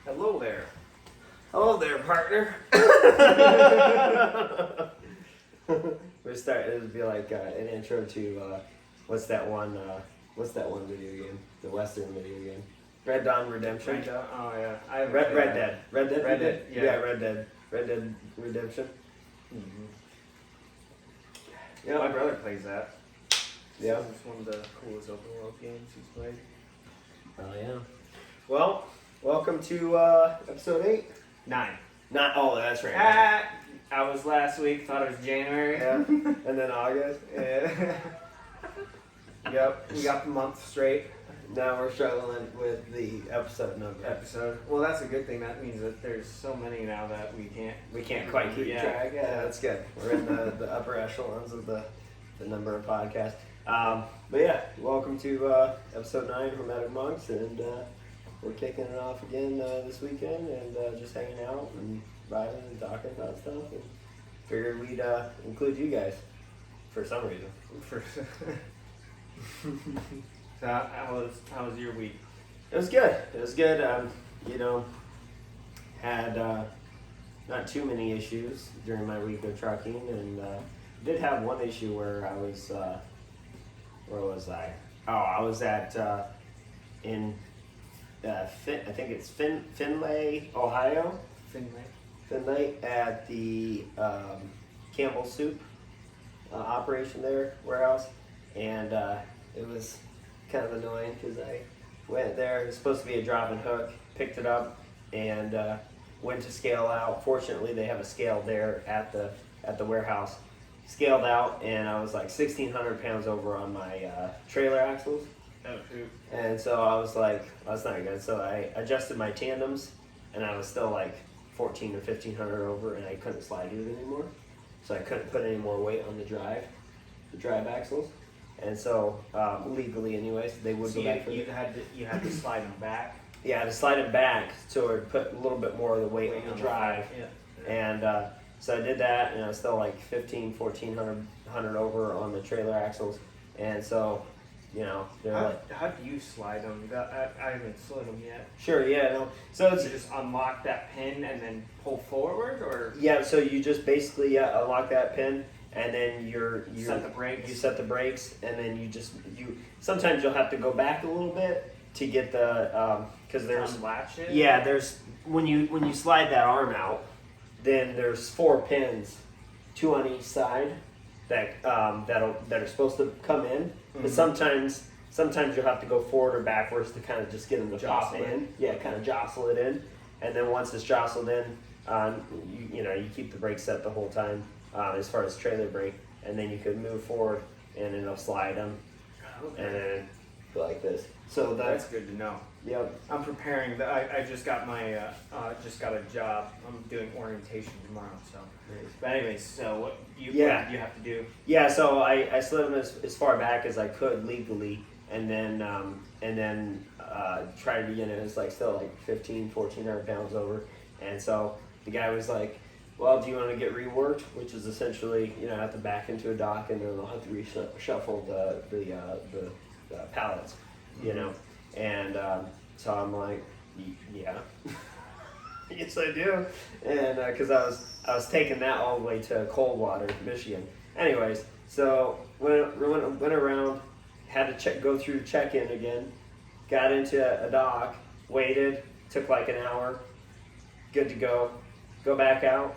Hello there. Hello there, partner. We're starting. It would be like an intro to what's that one video game? The Western video game. Red Dawn Redemption. Oh yeah. Red Dead. Red Dead. Red Dead. Yeah. Red Dead. Red Dead Redemption. Mm-hmm. Yeah. My brother plays that. Yeah. It's one of the coolest open world games he's played. Oh yeah. Well, welcome to episode 8. 9. Oh, that's right. I was last week. Thought it was January. Yeah. And then August. Yeah. Yep. We got the month straight. Now we're struggling with the episode number. Well, that's a good thing. That means that there's so many now that we can't Quite keep track. Yeah, that's good. We're in the upper echelons of the number of podcasts. But yeah, welcome to episode 9 of Hormetic Monks, and we're kicking it off again this weekend, and just hanging out and vibing and talking about stuff. And figured we'd include you guys for some reason. So how was your week? It was good. Had not too many issues during my week of trucking, and did have one issue where I was, where was I? Oh, I was at, I think it's Findlay, Ohio. Findlay at the Campbell Soup operation there, warehouse, and it was kind of annoying because I went there. It was supposed to be a drop and hook, picked it up, and went to scale out. Fortunately, they have a scale there at the warehouse. Scaled out, and I was like 1,600 pounds over on my trailer axles. Oh shoot! And so I was like, that's not good. So I adjusted my tandems, and I was still like 1,400 or 1,500 over, and I couldn't slide it anymore. So I couldn't put any more weight on the drive axles. And so legally, anyways, they would go back. You had to slide them back. Yeah, to slide it back so it put a little bit more of the weight on the drive. Yeah. And so I did that, and I was still like 1,400 over on the trailer axles. And so, they're how do you slide them? I haven't slid them yet. Sure, yeah, no. So it's you just unlock that pin and then pull forward, or yeah. So you just basically unlock that pin, and then you set the brakes. You set the brakes, and then you sometimes you'll have to go back a little bit to get the because there's unlatch it. Yeah, there's when you slide that arm out, then there's 4 pins, 2 on each side that that are supposed to come in. Mm-hmm. But sometimes you'll have to go forward or backwards to kind of just get them to pop in. Yeah, kind of jostle it in, and then once it's jostled in, you keep the brake set the whole time as far as trailer brake, and then you can move forward and it'll slide them, and then go like this. So that's good to know. Yep. I'm preparing. I just got my just got a job. I'm doing orientation tomorrow. So, but anyways, so what do you have to do? Yeah. So I slid them as far back as I could legally, and then tried to it's like still like 1,400 pounds over, and so the guy was like, well, do you want to get reworked? Which is essentially, I have to back into a dock, and then I'll have to reshuffle the pallets, and so I'm like, yeah, yes I do, and because I was taking that all the way to Coldwater, Michigan. Anyways, so went around, had to go through check-in again, got into a dock, waited, took like an hour, good to go back out,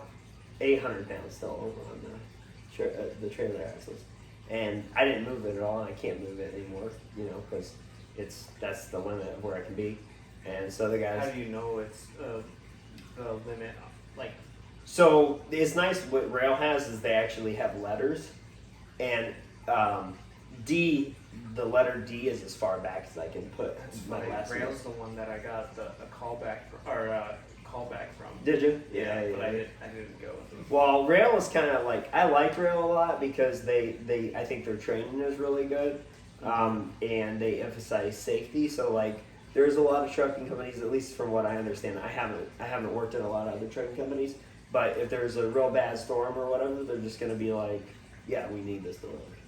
800 pounds still over on the trailer axles. And I didn't move it at all, and I can't move it anymore, because that's the limit of where I can be. And so the guys... How do you know it's the limit? Like, so it's nice what Rail has is they actually have letters, and D, the letter D is as far back as I can put my last name. Rail's the one that I got a callback from. Did you? Yeah, but I didn't go with them. Well, Rail is kind of like, I liked Rail a lot because they I think their training is really good, and they emphasize safety. So like, there's a lot of trucking companies, at least from what I understand. I haven't worked in a lot of other trucking companies, but if there's a real bad storm or whatever, they're just going to be like, yeah, we need this to work.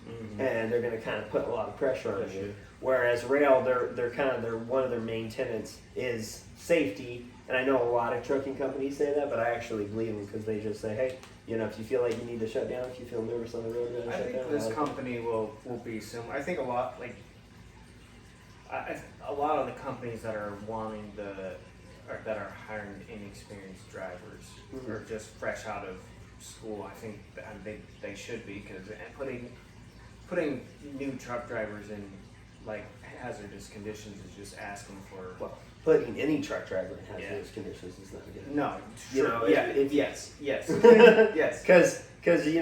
Mm-hmm. And they're going to kind of put a lot of pressure on you. Whereas rail, they're one of their main tenets is safety. And I know a lot of trucking companies say that, but I actually believe them because they just say, hey, if you feel like you need to shut down, if you feel nervous on the road, you gotta I shut down. think this company will be similar. I think a lot a lot of the companies that are wanting that are hiring inexperienced drivers or just fresh out of school. I think they should be, because putting new truck drivers in like hazardous conditions is just asking for. Well, putting any truck driver in hazardous conditions is not good. No, yes, yes. Because you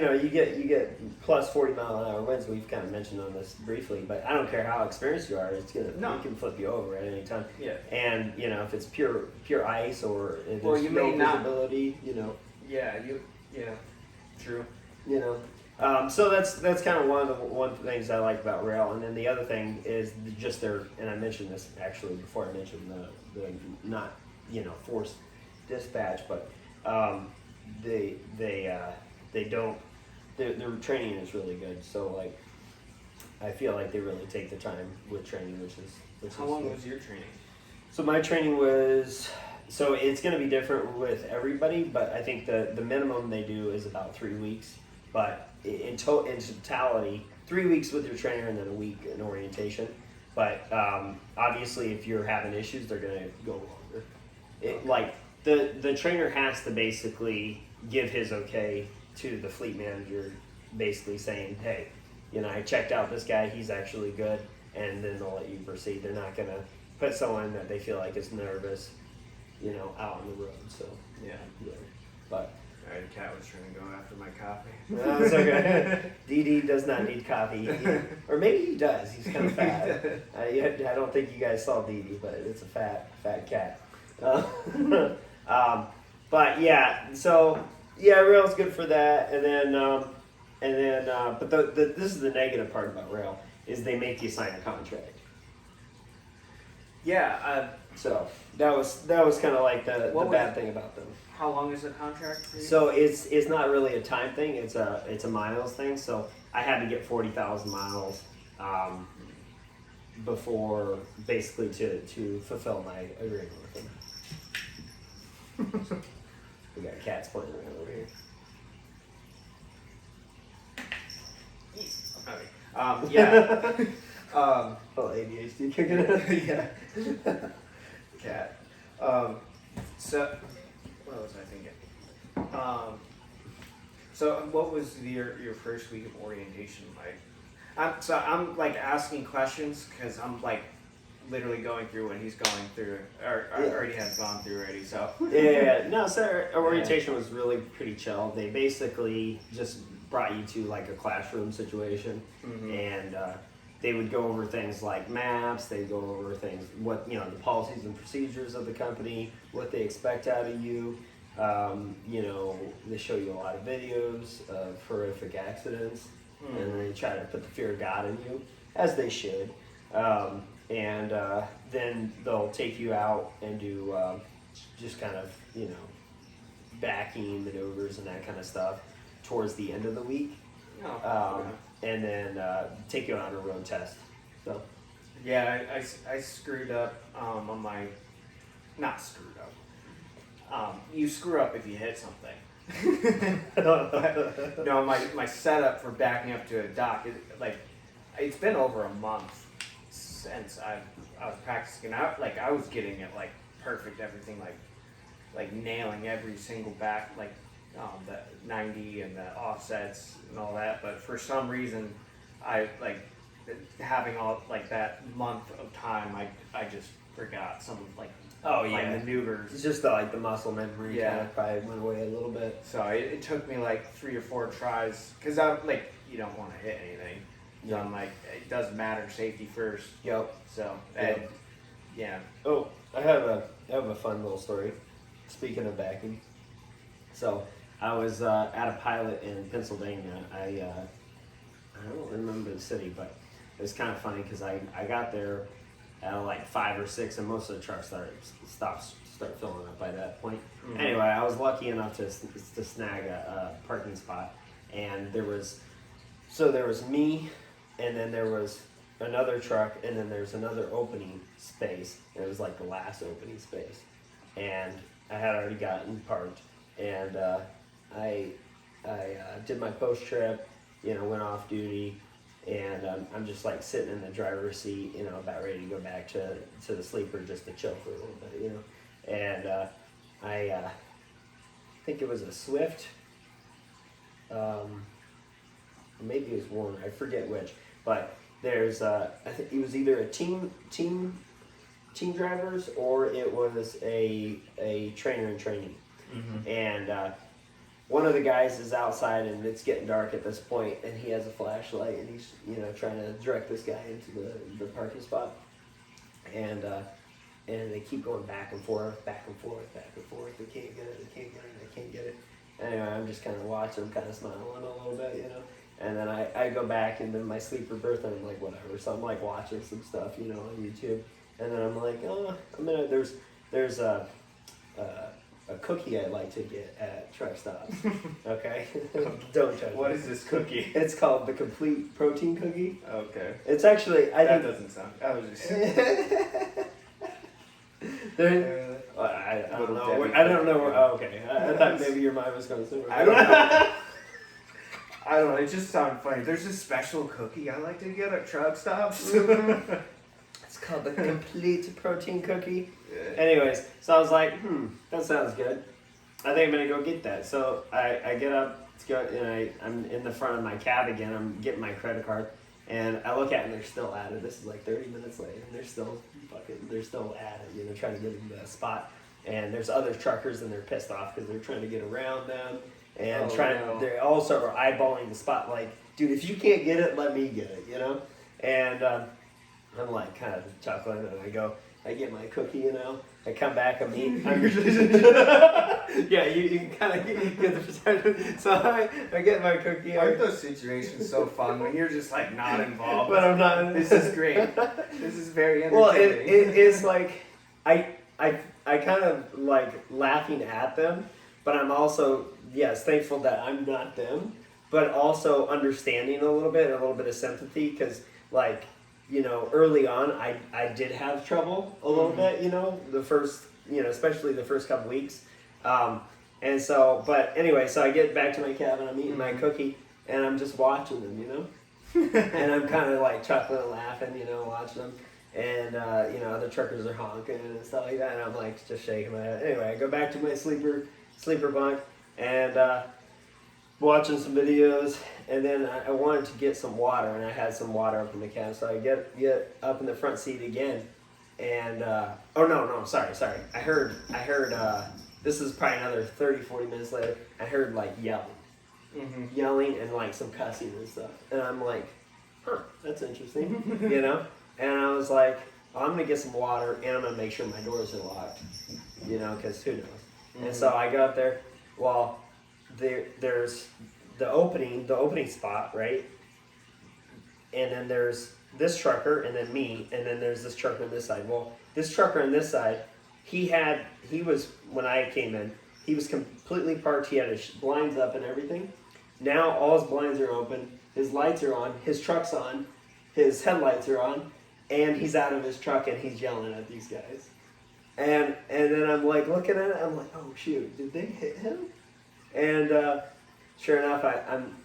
get plus 40 mile an hour winds. We've kind of mentioned on this briefly, but I don't care how experienced you are, it can flip you over at any time. Yeah. And if it's pure ice or well, you no may not visibility, Yeah, true. So that's kind of one of the things I like about rail. And then the other thing is just and I mentioned this actually before I mentioned the not forced dispatch, but their training is really good. So like I feel like they really take the time with training, which is How long was your training? So my training was. So it's going to be different with everybody, but I think the minimum they do is about 3 weeks. But in totality, 3 weeks with your trainer and then a week in orientation. But obviously, if you're having issues, they're going to go longer. Like the trainer has to basically give his okay to the fleet manager, basically saying, hey, I checked out this guy, he's actually good, and then they'll let you proceed. They're not going to put someone that they feel like is nervous, out on the road. So yeah. But Alright, the cat was trying to go after my coffee. no, it's okay. DD does not need coffee, or maybe he does. He's kind of fat. I don't think you guys saw DD, but it's a fat cat. But yeah, so yeah, rail's good for that, and then but this is the negative part about rail is they make you sign a contract. Yeah. So that was kind of like the bad thing about them. How long is the contract for you? So it's not really a time thing. It's a miles thing. So I had to get 40,000 miles before basically to fulfill my agreement with them. We got cats playing around over here. Okay. Yeah. Oh, ADHD kicking in. Yeah. Cat. So, what was I thinking? So what was your first week of orientation like? I'm like asking questions because I'm like literally going through what he's going through, or already has gone through already. So yeah. No, so our orientation was really pretty chill. They basically just brought you to like a classroom situation, and they would go over things like maps. They'd go over things, what the policies and procedures of the company, what they expect out of you. They show you a lot of videos of horrific accidents, and they try to put the fear of God in you, as they should. And then they'll take you out and do just kind of backing maneuvers and that kind of stuff towards the end of the week. And then take you on a road test. So yeah, I screwed up on my, not screwed up. You screw up if you hit something. No, my setup for backing up to a dock, it's been over a month since I was practicing. I was getting it like perfect, everything like nailing every single back, the 90 and the offsets and all that. But for some reason, I having all that month of time, I just forgot some maneuvers. It's just the muscle memory. Yeah. Kind of probably went away a little bit. So it took me 3 or 4 tries, because I'm you don't want to hit anything. So I'm it doesn't matter, safety first. Yep. So yeah. Oh, I have a fun little story. Speaking of backing, so I was at a pilot in Pennsylvania. I don't remember the city, but it was kind of funny because I got there at 5 or 6, and most of the trucks start filling up by that point. Anyway, I was lucky enough to snag a parking spot, and there was me, and then there was another truck, and then there's another opening space. And it was like the last opening space, and I had already gotten parked, and I did my post trip, went off duty, and I'm just like sitting in the driver's seat, about ready to go back to the sleeper just to chill for a little bit, and I think it was a Swift, maybe it was Warner, I forget which, but there's I think it was either a team drivers or it was a trainer in training, and one of the guys is outside and it's getting dark at this point, and he has a flashlight and he's trying to direct this guy into the parking spot, and they keep going back and forth. They can't get it. Anyway, I'm just kind of watching them, kind of smiling a little bit, and then I go back into my sleeper berth and I'm like, whatever. So I'm like watching some stuff, on YouTube, and then I'm like, there's a cookie I like to get at truck stops. Okay, don't judge. What is this cookie? It's called the Complete Protein Cookie. Okay. It's actually that doesn't sound. I was just. I don't know. I don't know. Oh, okay. I thought maybe your mind was going somewhere. I don't know. I don't know. It just sounded funny. There's a special cookie I like to get at truck stops. It's called the Complete Protein Cookie. Anyways, so I was like, that sounds good. I think I'm gonna go get that. So I get up to go, and I'm in the front of my cab again. I'm getting my credit card, and I look at it, and they're still at it. This is like 30 minutes later, and they're still at it. Trying to get in the spot. And there's other truckers, and they're pissed off because they're trying to get around them, and they also are eyeballing the spot. Like, dude, if you can't get it, let me get it. And I'm like kind of chuckling, and I get my cookie, I come back, I'm eating. Yeah, you can kind of get the perception. So I get my cookie. Aren't those situations so fun when you're just like not involved? But I'm not. This is great. This is very entertaining. Well, it is like, I kind of like laughing at them, but I'm also, yes, thankful that I'm not them, but also understanding a little bit of sympathy, because like, early on, I did have trouble a little bit, the first, especially the first couple weeks. And so, but anyway, so I get back to my cabin, I'm eating my cookie, and I'm just watching them, and I'm kind of like chuckling and laughing, watching them. And, other truckers are honking and stuff like that, and I'm like just shaking my head. Anyway, I go back to my sleeper bunk, and watching some videos, and then I wanted to get some water, and I had some water up in the cab, so I get up in the front seat again, and sorry, I heard this is probably another 30-40 minutes later, I heard like yelling and like some cussing and stuff, and I'm like, that's interesting, and I was like, I'm gonna get some water, and I'm gonna make sure my doors are locked, because who knows. And so I go up there. Well, there's the opening spot, right? And then there's this trucker, and then me, and then there's this trucker on this side. Well, this trucker on this side, he was, when I came in, he was completely parked. He had his blinds up and everything. Now all his blinds are open, his lights are on, his truck's on, his headlights are on, and he's out of his truck and he's yelling at these guys. And then I'm like looking at it, I'm like, oh shoot, did they hit him? And sure enough,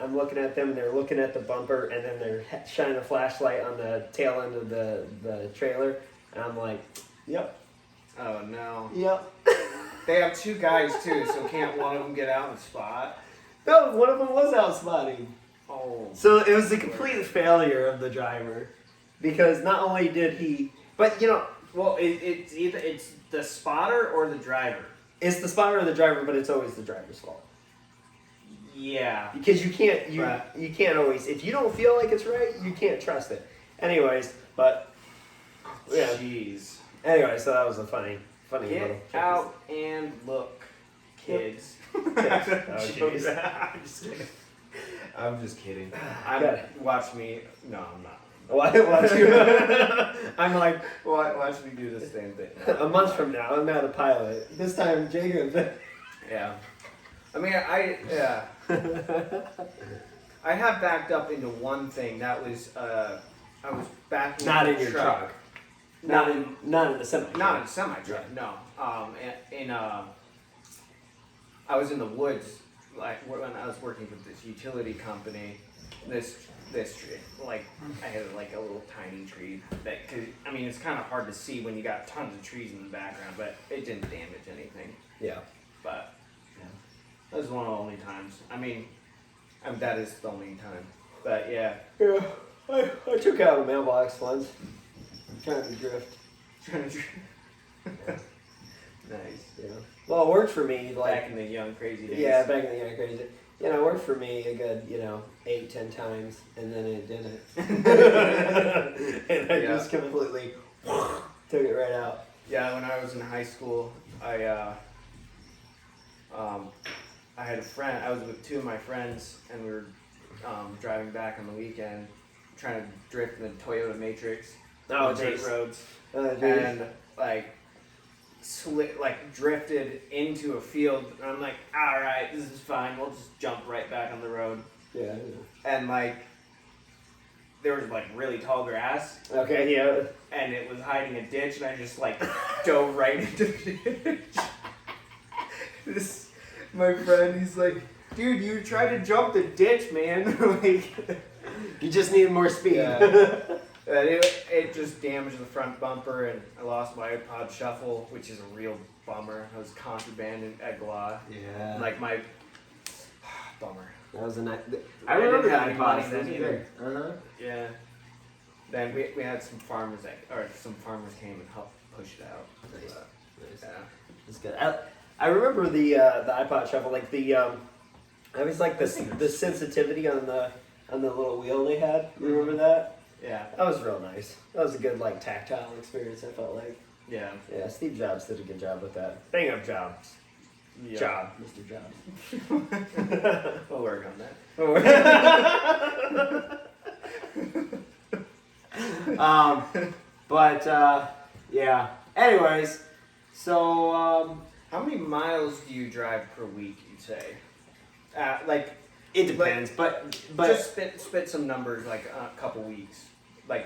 I'm looking at them, and they're looking at the bumper, and then they're shining a flashlight on the tail end of the trailer, and I'm like, yep. Oh no. Yep. They have two guys too, so can't one of them get out and spot? No, one of them was out spotting. Oh. So it was a complete failure of the driver, because not only did he, but well, it's either it's the spotter or the driver. It's the spotter or the driver, but it's always the driver's fault. Yeah. Because you can't always, if you don't feel like it's right, you can't trust it. Anyways, but yeah. Jeez. Anyway, so that was a funny little. Get out and look, kids. Oh, jeez. I'm just kidding. Watch me. No, I'm not. Watch you. I'm like, watch me do the same thing. A month from now, I'm not a pilot. This time, Jacob. Yeah. I mean, I have backed up into one thing. That was I was backing Not up in your truck. truck. Not in the semi. Not in a semi truck. No. I was in the woods, like when I was working for this utility company. This tree, like I had like a little tiny tree that could. I mean, it's kind of hard to see when you got tons of trees in the background, but it didn't damage anything. Yeah. But yeah, that was one of the only times. I mean, that is the only time. But yeah. Yeah. I took out a mailbox once. Trying to drift. Nice. Yeah. Well, it worked for me. Like, back in the young crazy days. Yeah, back in the young crazy. You know, it worked for me a good, 8-10 times, and then it didn't. And I just completely took it right out. Yeah, when I was in high school, I had a friend. I was with two of my friends, and we were driving back on the weekend, trying to drift in the Toyota Matrix on dirt roads, and drifted into a field. And I'm like, all right, this is fine. We'll just jump right back on the road. Yeah. And there was really tall grass. Okay. Yeah. And it was hiding a ditch, and I just dove right into the ditch. My friend, he's like, dude, you tried to jump the ditch, man. You just needed more speed. Yeah. It just damaged the front bumper, and I lost my iPod Shuffle, which is a real bummer. I was contraband at GLA. Yeah. My bummer. That was a nice. I remember didn't have that any money iPod then either. Yeah. Then we had some farmers came and helped push it out. Nice. Yeah. That's good. I remember the iPod Shuffle, I was the sensitivity on the little wheel they had. You remember that? Yeah. That was real nice. That was a good tactile experience. I felt like. Yeah. Yeah. Steve Jobs did a good job with that. Bang up Jobs. Yeah. Job, Mr. Jobs. We'll work on that. Yeah. Anyways, so how many miles do you drive per week? You'd say, it depends, but just spit some numbers a couple weeks.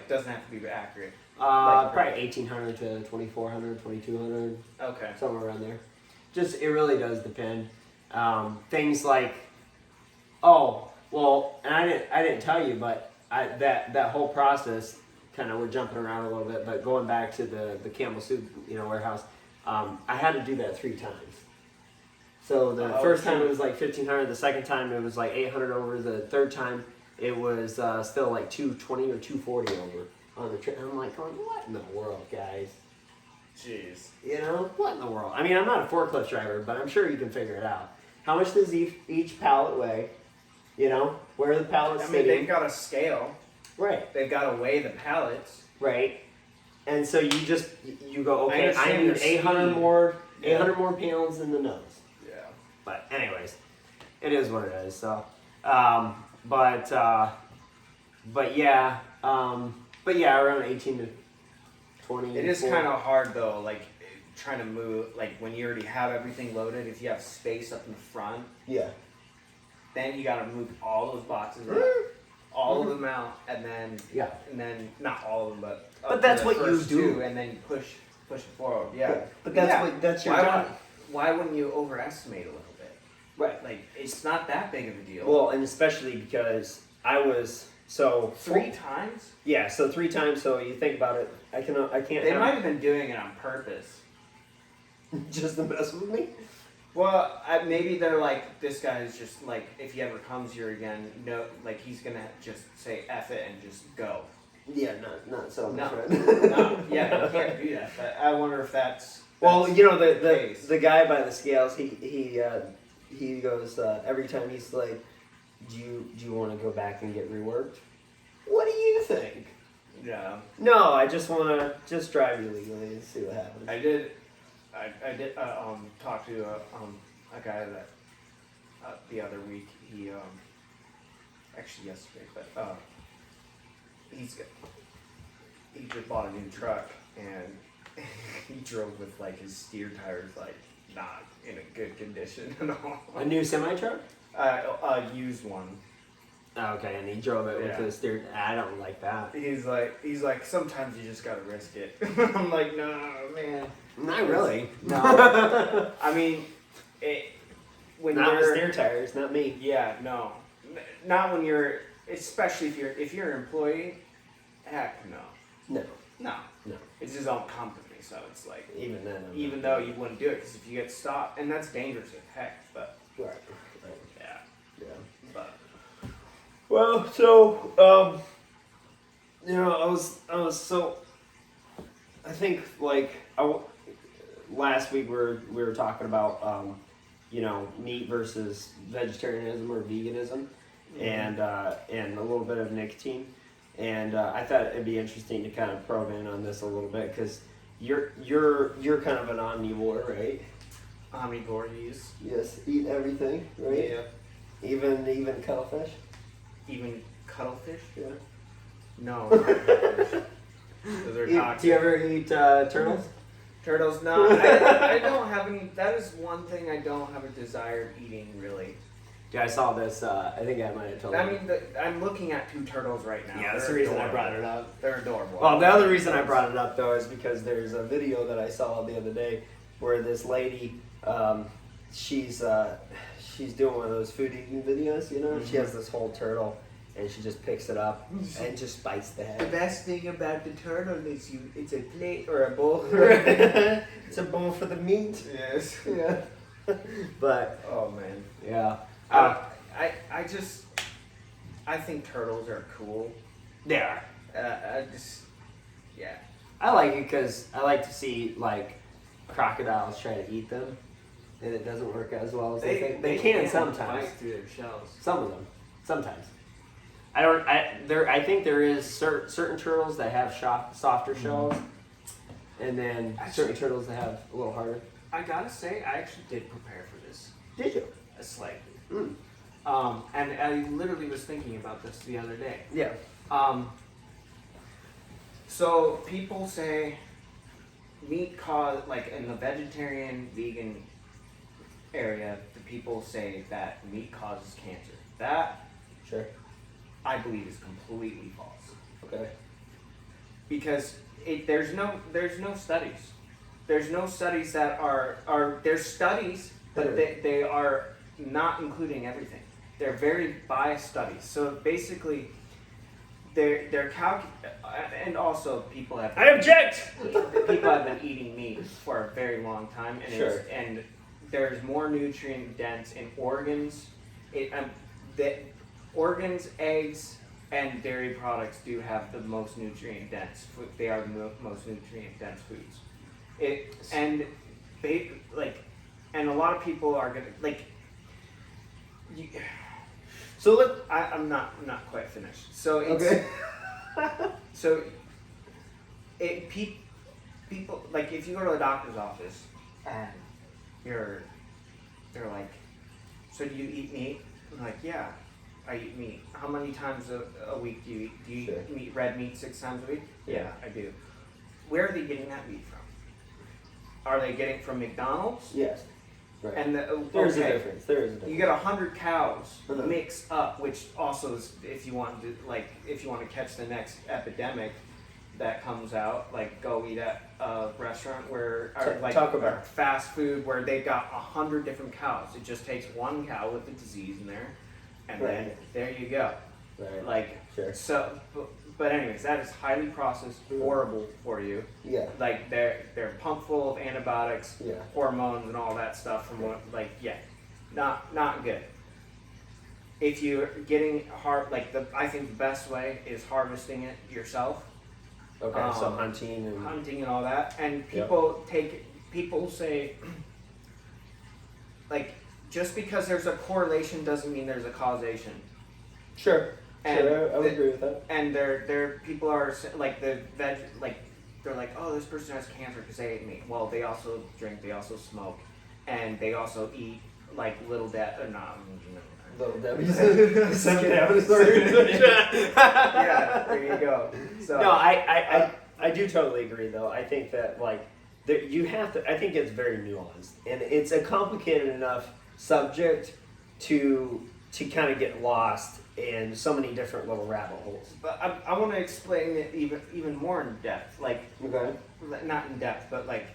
Doesn't have to be accurate. Probably 1,800 to 2,400, 2,200. Okay. Somewhere around there. Just it really does depend. Things and I didn't tell you, but that whole process, kind of we're jumping around a little bit, but going back to the Campbell Soup warehouse, I had to do that 3 times. So the first time it was 1,500, the second time it was 800 over, the third time it was still 220 or 240 over on the trip. I'm like, what in the world, guys? Jeez. What in the world? I mean, I'm not a forklift driver, but I'm sure you can figure it out. How much does each pallet weigh? Where are the pallets sitting? They've got a scale. Right. They've got to weigh the pallets. Right. And so you go, okay, I need 800 more pounds in the nose. Yeah. But anyways, it is what it is. So, but yeah, around 18 to 20. It is kind of hard though, trying to move, when you already have everything loaded, if you have space up in the front. Yeah. Then you got to move all those boxes up, all of them out, and then not all of them, but that's what you do, and then you push it forward. Yeah. But that's your job. Why wouldn't you overestimate a little bit? Right. It's not that big of a deal. Well, and especially because I was 3 times. Yeah, so 3 times. So you think about it, I can't. They might have been doing it on purpose, just to mess with me. Well, maybe they're this guy is just if he ever comes here again, he's gonna just say F it and just go. Yeah, not so much. No, yeah, you can't do that. But I wonder if that's the guy by the scales, he goes every time he's like, do you want to go back and get reworked? What do you think? Yeah. No, I just want to drive you legally and see what happens. I did talk to a guy that the other week. He actually yesterday, but he just bought a new truck, and he drove with his steer tires not in a good condition at all. A new semi truck? A used one. Okay, and he drove it Yeah. with the steer. I don't like that. He's like, sometimes you just gotta risk it. I'm like, no, man. Not really. No. I mean, when Not with you're steer tires, not me. yeah, no, not when you're, especially if you're an employee. Heck no, No. no. It's his own company, so it's like Even then. even though you wouldn't do it because if you get stopped, and that's dangerous as heck. But Right. yeah, Yeah. but Well, so I was so. I think like last week we were talking about meat versus vegetarianism or veganism, and a little bit of nicotine, and I thought it'd be interesting to kind of probe in on this a little bit because you're kind of an omnivore, right? omnivore use. Yes, eat everything, right? Yeah. Even cuttlefish. Even cuttlefish? Yeah. No. Not cuttlefish. Those are toxic. Do you ever eat turtles? Turtles? No, I don't have any. That is one thing I don't have a desire of eating, really. Yeah, I saw this. I think I might have told you. I mean, I'm looking at 2 turtles right now. Yeah, that's the They're reason I adorable. brought it up. They're adorable. Well, the other reason I brought it up though is because there's a video that I saw the other day where this lady, she's doing one of those food eating videos. You know, Mm-hmm. she has this whole turtle and she just picks it up and just bites the The head. best thing about the turtle is it's a plate or a bowl. It's a bowl for the meat. Yes. Yeah. But Oh man. yeah. I think turtles are cool. They are. Yeah. I like it because I like to see like crocodiles try to eat them, and it doesn't work as well as they think. They can sometimes. bite through their shells. Some of them, sometimes. I think there is certain turtles that have softer shells, and then certain turtles that have a little harder. I gotta say, I actually did prepare for this. Did you? Slightly. Mm. And I literally was thinking about this the other day. Yeah. So people say meat like in the vegetarian, vegan area, the people say that meat causes cancer. That Sure. I believe is completely false. Okay. Because there's no studies. There's no studies that are there's studies, but they are not including everything. They're very biased studies. So basically, they're and also people have I object. people have been eating meat for a very long time, and Sure. and there's more nutrient dense in organs. Organs, eggs, and dairy products do have the most nutrient dense. They are the most nutrient dense foods. And a lot of people are gonna like. So I'm not quite finished. So it's okay. so people like if you go to a doctor's office and they're like, so do you eat meat? I'm like, yeah, I eat meat. How many times a week do you eat? Do you Sure. eat red meat 6 times a week? Yeah. Yeah, I do. Where are they getting that meat from? Are they getting it from McDonald's? Yes. Right. And There's a difference. There is a difference. You get 100 cows Uh-huh. mixed up, which also is if you want to catch the next epidemic that comes out, like go eat at a restaurant where or like Taco Bell. or fast food where they've got 100 different cows. It just takes one cow with the disease in there, and then Right. there you go. Right. Like Sure. so, but anyways, that is highly processed, horrible for you. Yeah. Like they're pumped full of antibiotics, Yeah. hormones, and all that stuff from what not good. If you're getting I think the best way is harvesting it yourself, Okay. So hunting and hunting and all that. And Yep. people say like just because there's a correlation doesn't mean there's a causation. sure. And Sure. I would agree with that. And people are like the veg like they're like, oh, this person has cancer because they ate meat. Well, they also drink, they also smoke, and they also eat like Little Little Debbie's. yeah, there you go. So No, I do totally agree though. I think that like you have to. I think it's very nuanced, and it's a complicated enough subject to kind of get lost in so many different little rabbit holes. But I want to explain it even more in depth. Like, Okay. not in depth, but like,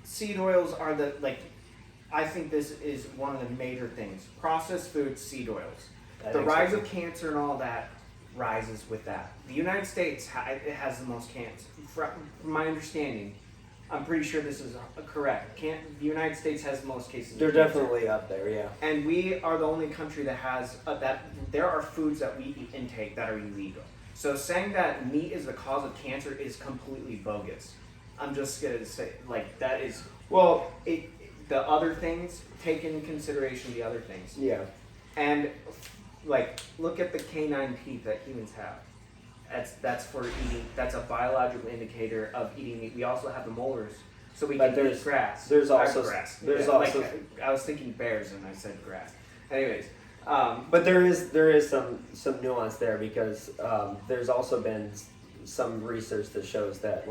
seed oils are I think this is one of the major things. Processed foods, seed oils. The rise of cancer and all that rises with that. The United States it has the most cancer. From my understanding, I'm pretty sure this is correct. The United States has the most cases. They're of cancer. definitely up there, yeah. And we are the only country that has that. There are foods that we intake that are illegal. So saying that meat is the cause of cancer is completely bogus. I'm just gonna say that is the other things, take into consideration the other things. Yeah. And look at the canine teeth that humans have. That's for eating. That's a biological indicator of eating meat. We also have the molars, so we can eat grass. There's also grass. also I was thinking bears and I said grass. Anyways, but there is some nuance there because there's also been some research that shows that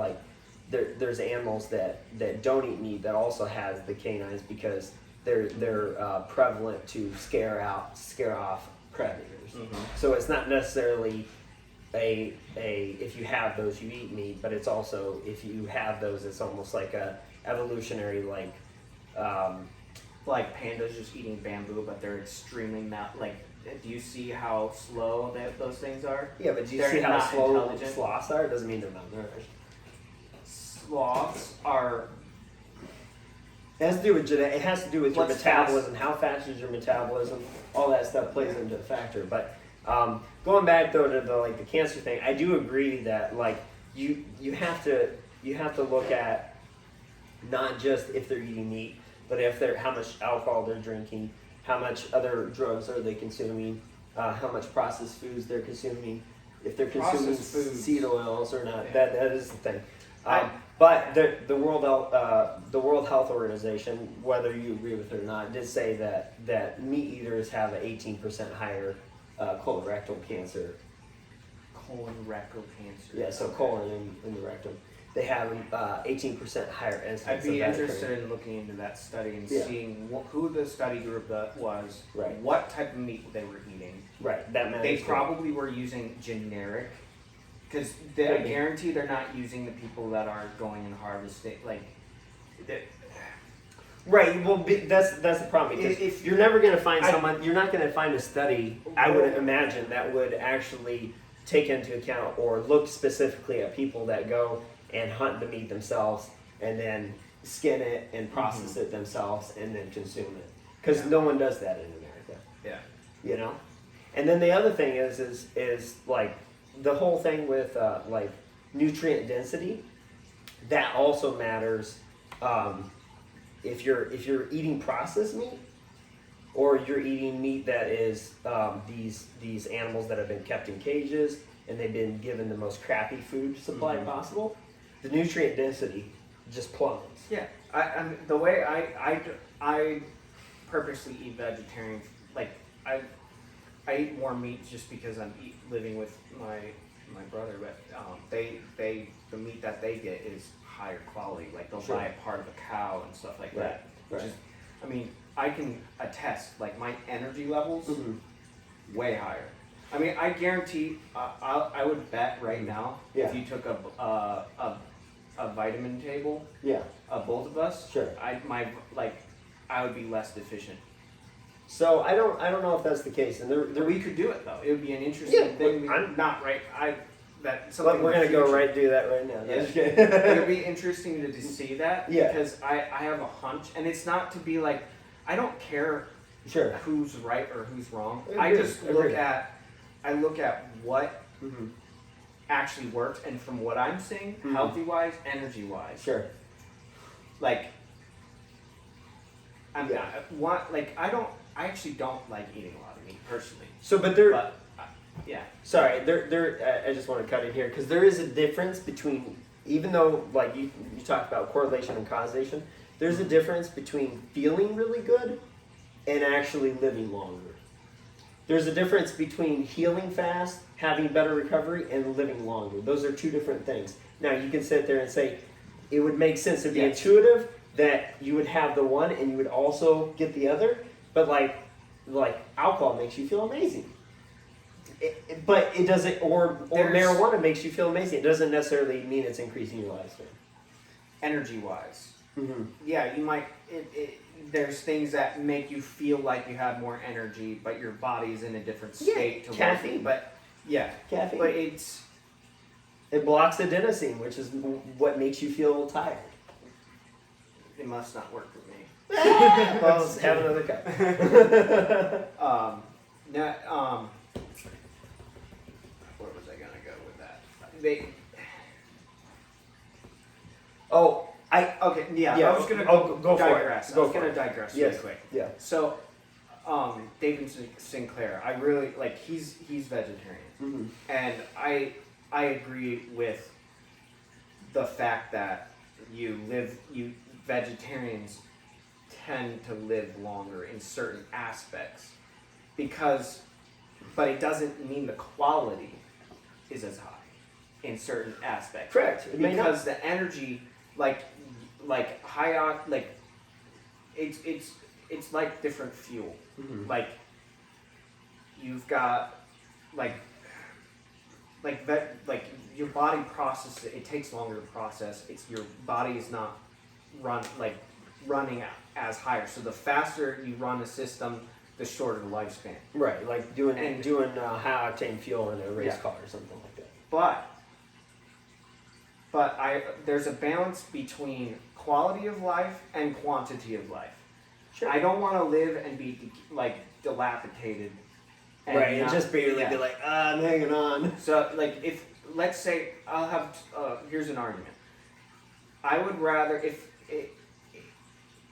there's animals that don't eat meat that also has the canines because they're prevalent to scare off predators. Mm-hmm. So it's not necessarily if you have those you eat meat, but it's also if you have those it's almost like a evolutionary like pandas just eating bamboo, but they're extremely not do you see how slow those things are? Yeah, but do you they're see how not slow intelligent. sloths are? It doesn't mean they're malnourished. Sloths are. It has to do with it has to do with your What's metabolism. How fast is your metabolism? All that stuff plays into a factor. But going back though to the cancer thing, I do agree that you have to look at not just if they're eating meat, but if how much alcohol they're drinking, how much other drugs are they consuming, how much processed foods they're consuming, if they're consuming seed oils or not. Yeah. That is the thing. But the World Health Organization, whether you agree with it or not, did say that meat eaters have an 18% higher colorectal cancer. Colorectal cancer. Yeah, so colon in the rectum. They have 18% higher incidence. I'd be interested in looking into that study and seeing who the study group was, right. What type of meat they were eating. Right, that matters. They probably were using generic. Because I guarantee they're not using the people that are going and harvesting Right. Well, that's the problem because if you're never going to find someone, you're not going to find a study. I would imagine that would actually take into account or look specifically at people that go and hunt the meat themselves and then skin it and process it themselves and then consume it. Because no one does that in America. Yeah. You know. And then the other thing is the whole thing with nutrient density, that also matters if you're eating processed meat or you're eating meat that is these animals that have been kept in cages and they've been given the most crappy food supply possible. The nutrient density just plummets. Yeah, the way I purposely eat vegetarian, I eat more meat just because I'm living with my brother, but the meat that they get is higher quality. They'll buy a part of a cow and stuff like that. Right. Which is, I can attest my energy levels way higher. I guarantee I would bet right now if you took a vitamin table of both of us, I would be less deficient. So I don't know if that's the case, and we could do it though. It would be an interesting thing. I'm not right. But we're gonna go do that right now. Yeah. It would be interesting to see that because I have a hunch, and it's not to be I don't care who's right or who's wrong. I just look at what actually works, and from what I'm seeing, healthy wise, energy wise, I actually don't like eating a lot of meat personally. So, but yeah. Sorry, I just want to cut in here because there is a difference between, even though you talked about correlation and causation, there's a difference between feeling really good and actually living longer. There's a difference between healing fast, having better recovery, and living longer. Those are two different things. Now you can sit there and say it would make sense to be intuitive that you would have the one and you would also get the other, but like alcohol makes you feel amazing. But it doesn't, or There's- marijuana makes you feel amazing. It doesn't necessarily mean it's increasing your lifespan. Energy-wise. Mm-hmm. Yeah, you might. There's things that make you feel like you have more energy, but your body's in a different state to caffeine. But yeah, Caffeine. but It blocks adenosine, which is what makes you feel tired. it must not work for me. Well, let's have another cup. Where was I gonna go with that? I was gonna go digress. for it. I was gonna digress really Yes. quick. Yeah. So, David Sinclair, I really like. He's vegetarian, Mm-hmm. and I agree with the fact that vegetarians tend to live longer in certain aspects but it doesn't mean the quality is as high in certain aspects. Correct. It may Because the energy, like it's like different fuel. Mm-hmm. Like you've got like your body processes it. It takes longer to process. Your body is not running as higher. So the faster you run a system, the shorter the lifespan. Right, like doing high octane fuel in a race car or something like that. But there's a balance between quality of life and quantity of life. Sure. I don't want to live and be dilapidated. And just barely be like, I'm hanging on. So if let's say I'll have here's an argument. I would rather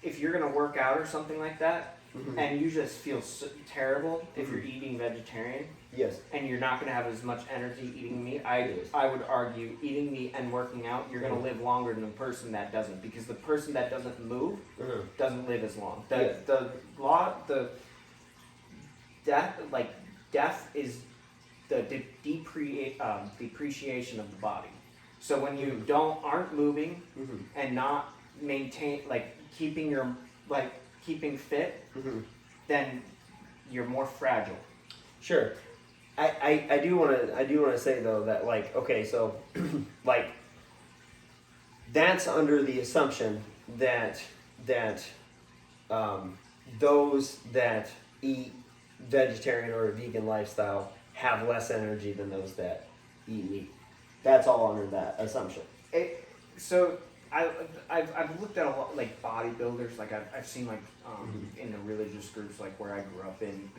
if you're gonna work out or something like that, mm-hmm. and you just feel terrible if you're eating vegetarian. Yes. And you're not going to have as much energy eating meat. I would argue eating meat and working out, you're going to live longer than the person that doesn't, because the person that doesn't move doesn't live as long. The death is the depreciation of the body. So when you aren't moving and not keeping fit, then you're more fragile. Sure. I do want to say though that so that's under the assumption that those that eat vegetarian or a vegan lifestyle have less energy than those that eat meat. That's all under that assumption. I've looked at a lot bodybuilders. I've seen in the religious groups where I grew up in.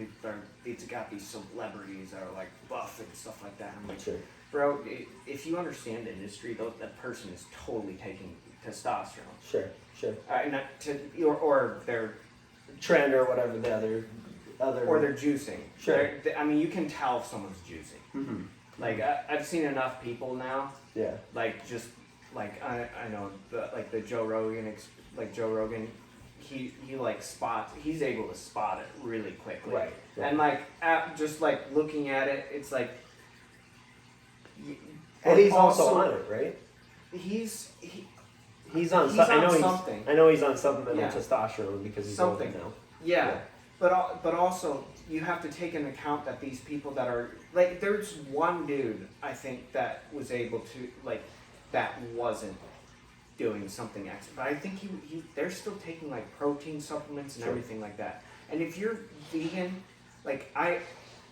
It's got these celebrities that are buff and stuff like that. I'm like, sure. Bro, if you understand the industry, that person is totally taking testosterone. Sure. Or they're trend or whatever the other. Or they're juicing. Sure. You can tell if someone's juicing. Mm-hmm. I've seen enough people now. Yeah. I know the Joe Rogan, he's able to spot it really quickly. Right. And just looking at it, it's well, he's also on it, right? He's on something. I know he's on supplemental Yeah. testosterone because he's Something. older now. Yeah. But also you have to take into account that these people that are there's one dude I think that was able to that wasn't doing something extra, but I think they're still taking protein supplements and everything like that. And if you're vegan, I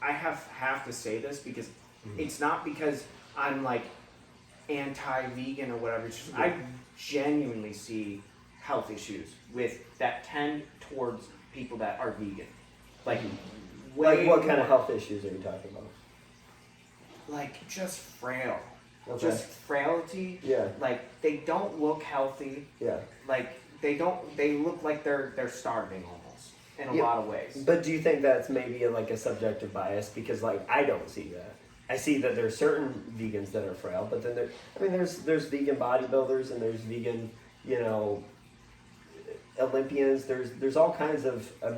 have to say this because it's not because I'm anti-vegan or whatever. It's just, I genuinely see health issues that tend towards people that are vegan. What kind of health issues are you talking about? Just frail. Okay. Just frailty. Yeah. They don't look healthy. Yeah. They look like they're starving almost in a lot of ways. But do you think that's maybe a subjective bias? Because I don't see that. I see that there's certain vegans that are frail, but then there's vegan bodybuilders and there's vegan, Olympians. There's all kinds of a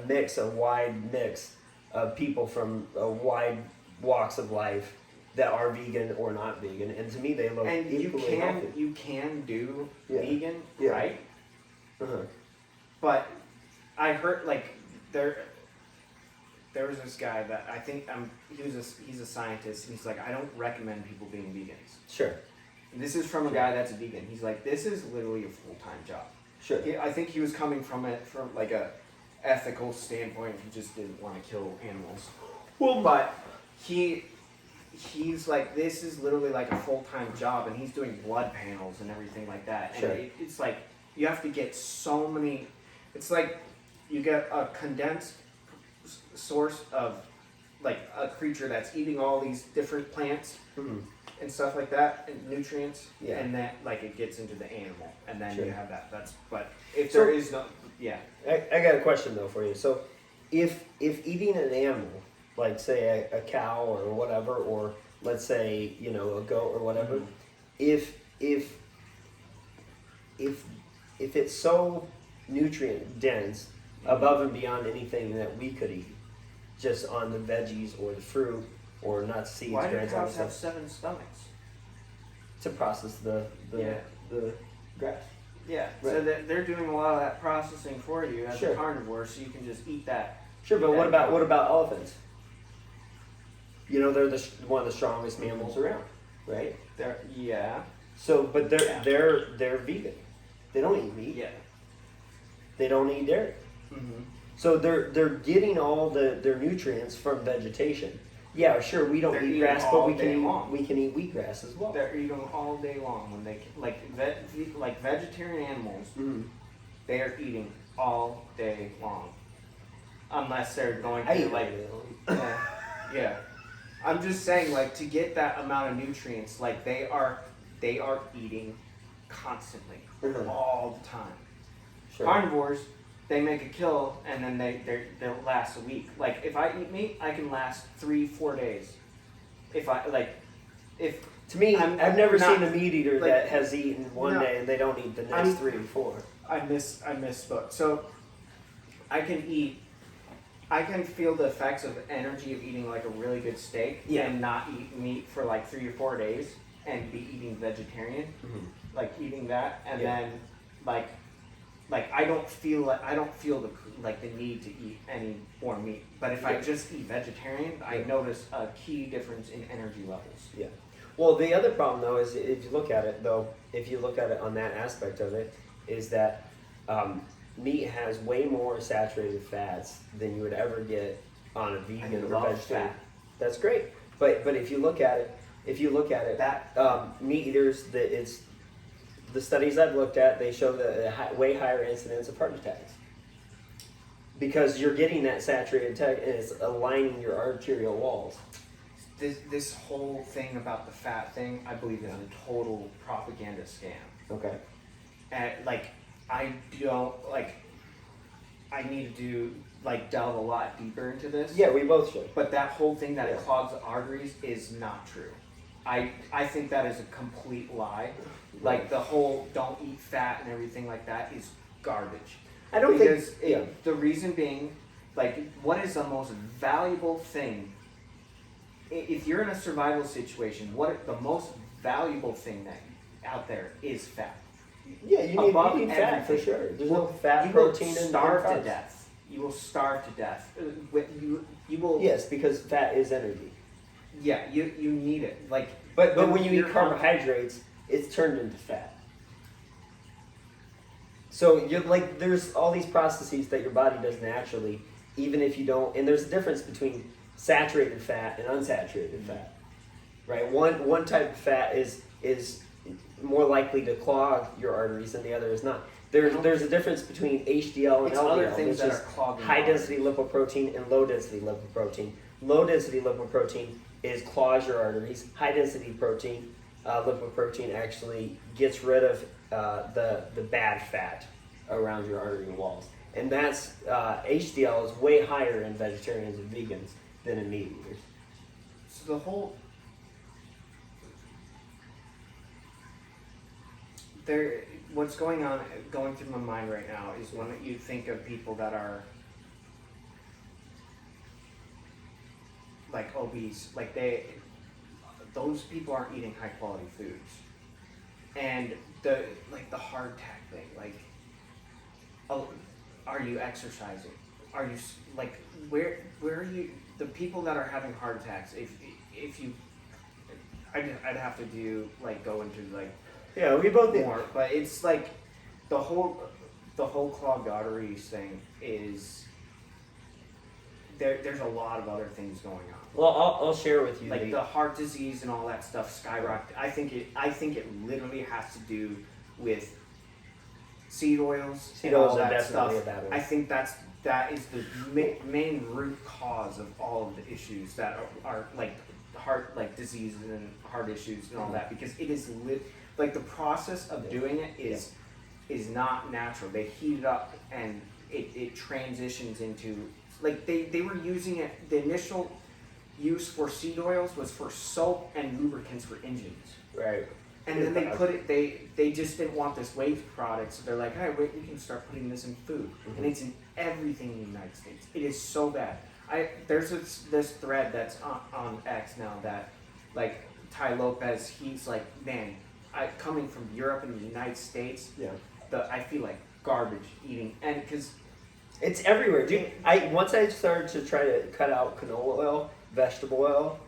wide mix of people from wide walks of life that are vegan or not vegan, and to me they look equally healthy. You can do vegan, Yeah. right? Uh-huh. But I heard there was this guy that I think he's a scientist, and he's like, I don't recommend people being vegans. Sure. And this is from a guy that's a vegan. He's like, this is literally a full-time job. Sure. I think he was coming from it from like a ethical standpoint. He just didn't want to kill animals. Well, but he's like, this is literally like a full-time job, and he's doing blood panels and everything like that. And Sure. It's like you have to get so many. It's like you get a condensed source of like a creature that's eating all these different plants. Mm-hmm. And stuff like that, and nutrients, Yeah. and then like it gets into the animal, and then Sure. you have that. But if So- there is no, yeah, I got a question though for you. So, if eating an animal, like say a cow or whatever, or let's say a goat or whatever, Mhm. if it's so nutrient dense, above and beyond anything that we could eat, just on the veggies or the fruit or nuts, seeds, why do grains, all cows that have stuff, 7 stomachs? to process the Yeah. grass. Yeah, so Right. they're doing a lot of that processing for you as Sure. a carnivore, so you can just eat that. Sure, but Yeah. what about elephants? They're one of the strongest mammals around, right? Yeah, So, but Yeah. they're vegan. They don't eat meat. yeah. They don't eat dairy. Mm-hmm. So they're getting all their nutrients from vegetation. Yeah, sure, we don't They're eat eating grass, but all we day can long. eat wheatgrass as well. They're eating all day long when they like vegetarian animals. Mhm. They are eating all day long, unless they're going I to eat like. Yeah, yeah. I'm just saying, like, to get that amount of nutrients, like they are eating constantly, Mhm. all the time. Sure. Carnivores, they make a kill and then they'll last a week. Like if I eat meat, I can last 3-4 days. If To me, I've never not- seen a meat eater like- that has eaten one No. day and they don't eat the next I'm- 3 or 4. I misspoke. So I can feel the effects of energy of eating like a really good steak Yeah. and not eat meat for like 3 or 4 days and be eating vegetarian, like eating that, and Yeah. then like I don't feel the need to eat any more meat. But if I Yeah. just eat vegetarian, I Yeah. notice a key difference in energy levels. Yeah. Well, the other problem though is if you look at it on that aspect of it, is that meat has way more saturated fats than you would ever get on a vegan or love vegetarian. fat. That's great, but if you look at it, That meat eaters, the studies I've looked at, they show way higher incidence of heart attacks because you're getting that saturated tech and it's aligning your arterial walls. this whole thing about the fat thing, I believe, is a total propaganda scam. Okay. And I don't I need to delve a lot deeper into this. Yeah, we both should. But that whole thing that Yeah. it clogs the arteries is not true. I think that is a complete lie. Like the whole don't eat fat and everything like that is garbage. I don't because think. the reason being, what is the most valuable thing? If you're in a survival situation, the most valuable thing that out there is fat. Yeah, you need fat for everything. sure. There's no fat, You protein, will and starve to carbs. death. You will starve to death. You will. Yes, because fat is energy. Yeah, you need it. But when you eat you're- carbohydrates, it's turned into fat. So you're there's all these processes that your body does naturally, even if you don't. And there's a difference between saturated fat and unsaturated fat, right? One type of fat is more likely to clog your arteries than the other is not. There's a difference between HDL and It's other LDL, things which that is are clogging high the density lipoprotein and low density lipoprotein. Low density lipoprotein clogs your arteries. High density lipoprotein actually gets rid of the bad fat around your artery walls. And that's HDL is way higher in vegetarians and vegans than in meat eaters. So the whole what's going through my mind right now is when you think of people that are obese, those people aren't eating high quality foods, and the heart attack thing, are you exercising? are you like where are you? The people that are having heart attacks, if you, I'd have to do like go into like Yeah, we both did. more, but it's like the whole clogged arteries thing is there's a lot of other things going on. Well, I'll share with you Like the heart disease and all that stuff skyrocket. I think it literally has to do with seed oils. Seed and all oils are that definitely stuff. a bad one. I think that is the main root cause of all of the issues that are like heart like diseases and heart issues and all that, because it is like the process of doing it is not natural. They heat it up and it transitions into like they were using it. The initial use for seed oils was for soap and lubricants for engines. Right. And then they put it. They just didn't want this waste product, so they're like, "Hey, wait, we can start putting this in food." And it's in everything in the United States. It is so bad. There's this thread that's on X now that, like Ty Lopez, he's like, "Man, coming from Europe and the United States, I feel like garbage eating," and because it's everywhere, dude. Once I started to try to cut out canola oil, vegetable oil,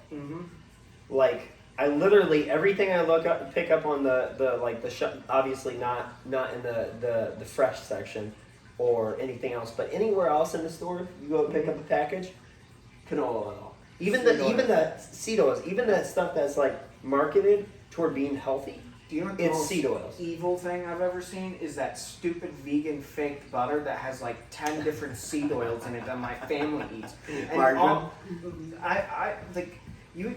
like. I literally everything I pick up on obviously not in the fresh section or anything else, but anywhere else in the store, you go pick up a package, canola oil. Even the seed oils, even that stuff that's like marketed toward being healthy, do you know what it's the most seed oils. evil thing I've ever seen is that stupid vegan fake butter that has like 10 different seed oils in it that my family eats. And Margarine? I like you.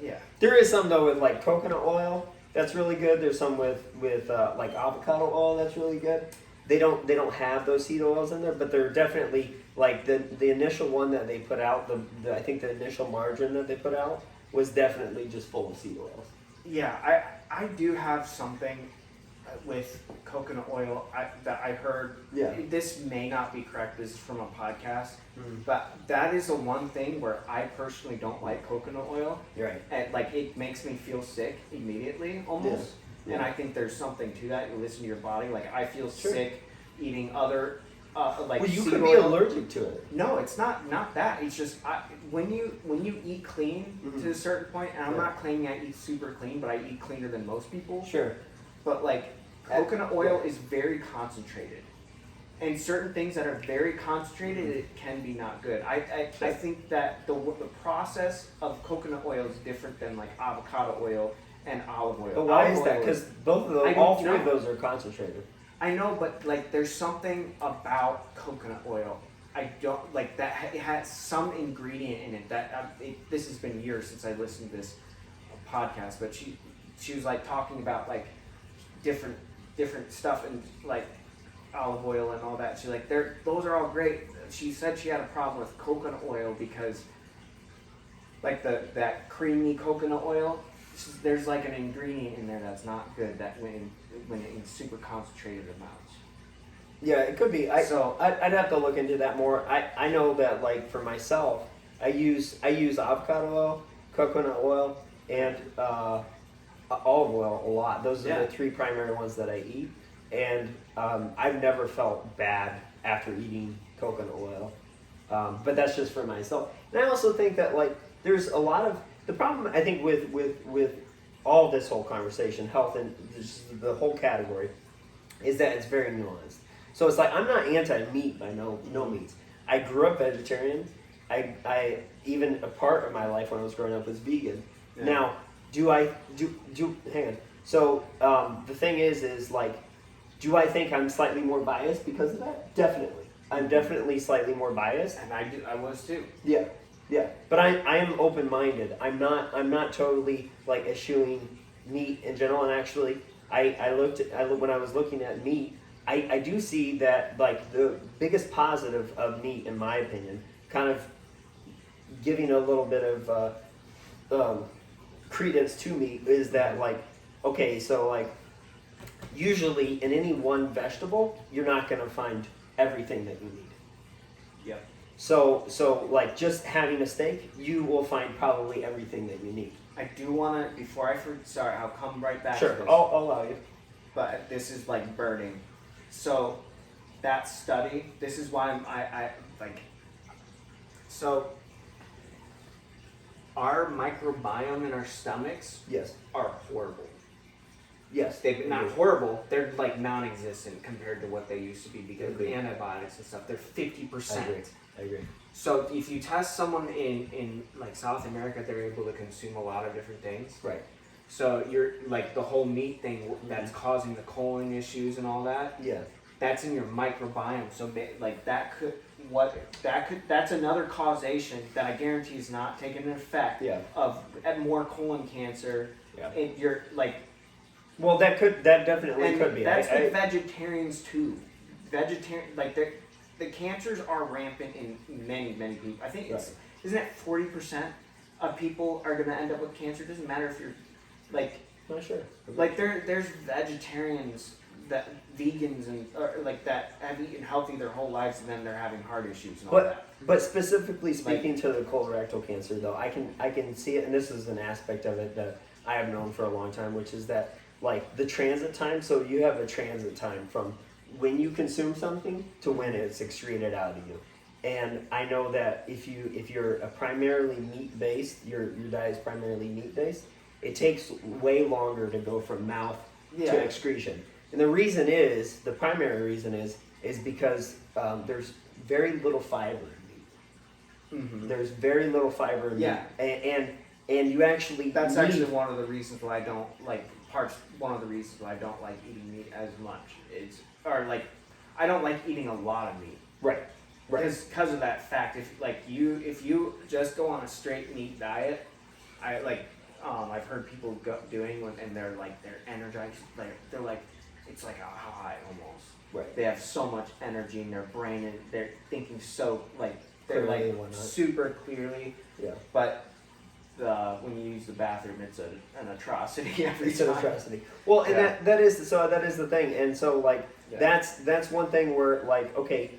Yeah. There is some though with like coconut oil that's really good. There's some with like avocado oil that's really good. They don't have those seed oils in there, but they're definitely like the initial one that they put out. I think the initial margarine that they put out was definitely just full of seed oils. Yeah, I do have something with coconut oil that I heard. Yeah. This may not be correct. This is from a podcast, but that is the one thing where I personally don't like coconut oil. You're right. And like it makes me feel sick immediately, almost. Yeah. And I think there's something to that. You listen to your body. Like I feel sick eating other like. Well, you seed could be oil. allergic to it. No, it's not that. It's just when you eat clean to a certain point, and I'm not claiming I eat super clean, but I eat cleaner than most people. Sure. But like coconut oil is very concentrated, and certain things that are very concentrated, it can be not good. I think that the process of coconut oil is different than like avocado oil and olive oil. But why Olive is that? oil Because both of those, all three of know. those are concentrated. I know, but like there's something about coconut oil. I don't like that. It has some ingredient in it that this has been years since I listened to this podcast, but she was like talking about like different stuff and like olive oil and all that. She's like, those are all great. She said she had a problem with coconut oil because like that creamy coconut oil, there's like an ingredient in there that's not good that when in super concentrated amounts. Yeah, it could be. I'd have to look into that more. I know that like for myself, I use avocado oil, coconut oil, and olive oil a lot. Those are the three primary ones that I eat, and I've never felt bad after eating coconut oil. But that's just for myself. And I also think that like there's a lot of the problem I think with all this whole conversation, health and the whole category, is that it's very nuanced. So it's like I'm not anti-meat by no means. I grew up vegetarian. I even a part of my life when I was growing up was vegan. Yeah. Now, hang on. So the thing is like, do I think I'm slightly more biased because of that? Definitely. I'm definitely slightly more biased. And I was too. Yeah. Yeah. But I am open-minded. I'm not totally like eschewing meat in general. And actually, when I was looking at meat, I do see that like the biggest positive of meat, in my opinion, kind of giving a little bit of credence to meat, is that like, okay, so like usually in any one vegetable, you're not going to find everything that you need. Yep. So like just having a steak, you will find probably everything that you need. I do want to, before I forget, sorry, I'll come right back Sure, to this. I'll allow you. But this is like burning. So that study. This is why I like. So our microbiome in our stomachs Yes. are horrible. Yes. They're not horrible. They're like non-existent compared to what they used to be because of Agreed. antibiotics and stuff. They're 50%. I agree. So if you test someone in like South America, they're able to consume a lot of different things. Right. So you're like the whole meat thing that's causing the colon issues and all that. Yeah. That's in your microbiome. So like that's another causation that I guarantee is not taking an effect. Yeah. Of more colon cancer. Yeah. And you're like. Well, that definitely could be. That's with vegetarians too. Like the cancers are rampant in many people. I think isn't it 40% of people are gonna end up with cancer? It doesn't matter if you're like. Not sure. Like there's vegetarians that vegans and or like that have eaten healthy their whole lives and then they're having heart issues and all that. But specifically speaking to the colorectal cancer, though, I can see it, and this is an aspect of it that I have known for a long time, which is that like the transit time. So you have a transit time from when you consume something to when it's excreted out of you. And I know that if you're a primarily meat based, your diet is primarily meat based, it takes way longer to go from mouth to excretion. And the primary reason is because there's very little fiber in meat. Mm-hmm. There's very little fiber in meat. And you actually that's actually one of the reasons why I don't like one of the reasons why I don't like eating meat as much I don't like eating a lot of meat. Right. Because of that fact, if you just go on a straight meat diet, I've heard people doing and they're energized, they're like it's like a high almost. Right. They have so much energy in their brain and they're thinking so they're clearly, super clearly. Yeah. But when you use the bathroom, it's an atrocity every it's time. An atrocity. Well, and that is the thing, and so that's one thing where okay,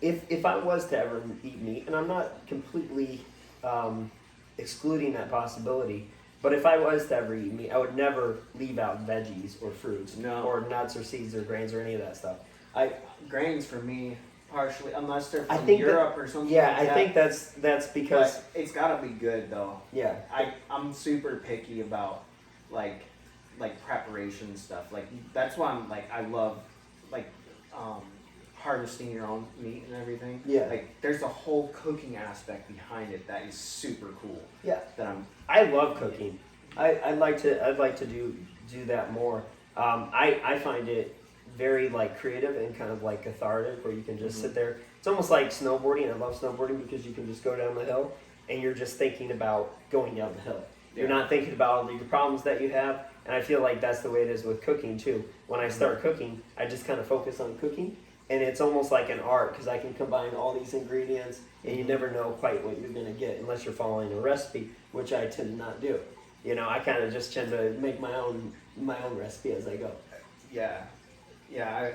if I was to ever eat meat, and I'm not completely excluding that possibility, but if I was to ever eat meat, I would never leave out veggies or fruits, or nuts or seeds or grains or any of that stuff. Grains for me. Partially, unless they're I from think Europe or something. Yeah, like that. I think that's because but it's gotta be good though. Yeah, I'm super picky about like preparation stuff. Like that's why I love harvesting your own meat and everything. Yeah, like there's a whole cooking aspect behind it that is super cool. Yeah, that I love cooking. I'd like to do that more. I find it very creative and kind of cathartic, where you can just sit there. It's almost like snowboarding. I love snowboarding because you can just go down the hill and you're just thinking about going down the hill. Yeah. You're not thinking about all the problems that you have. And I feel like that's the way it is with cooking too. When I start cooking, I just kind of focus on cooking, and it's almost like an art because I can combine all these ingredients, and you never know quite what you're gonna get unless you're following a recipe, which I tend to not do. I kind of just tend to make my own recipe as I go. Yeah,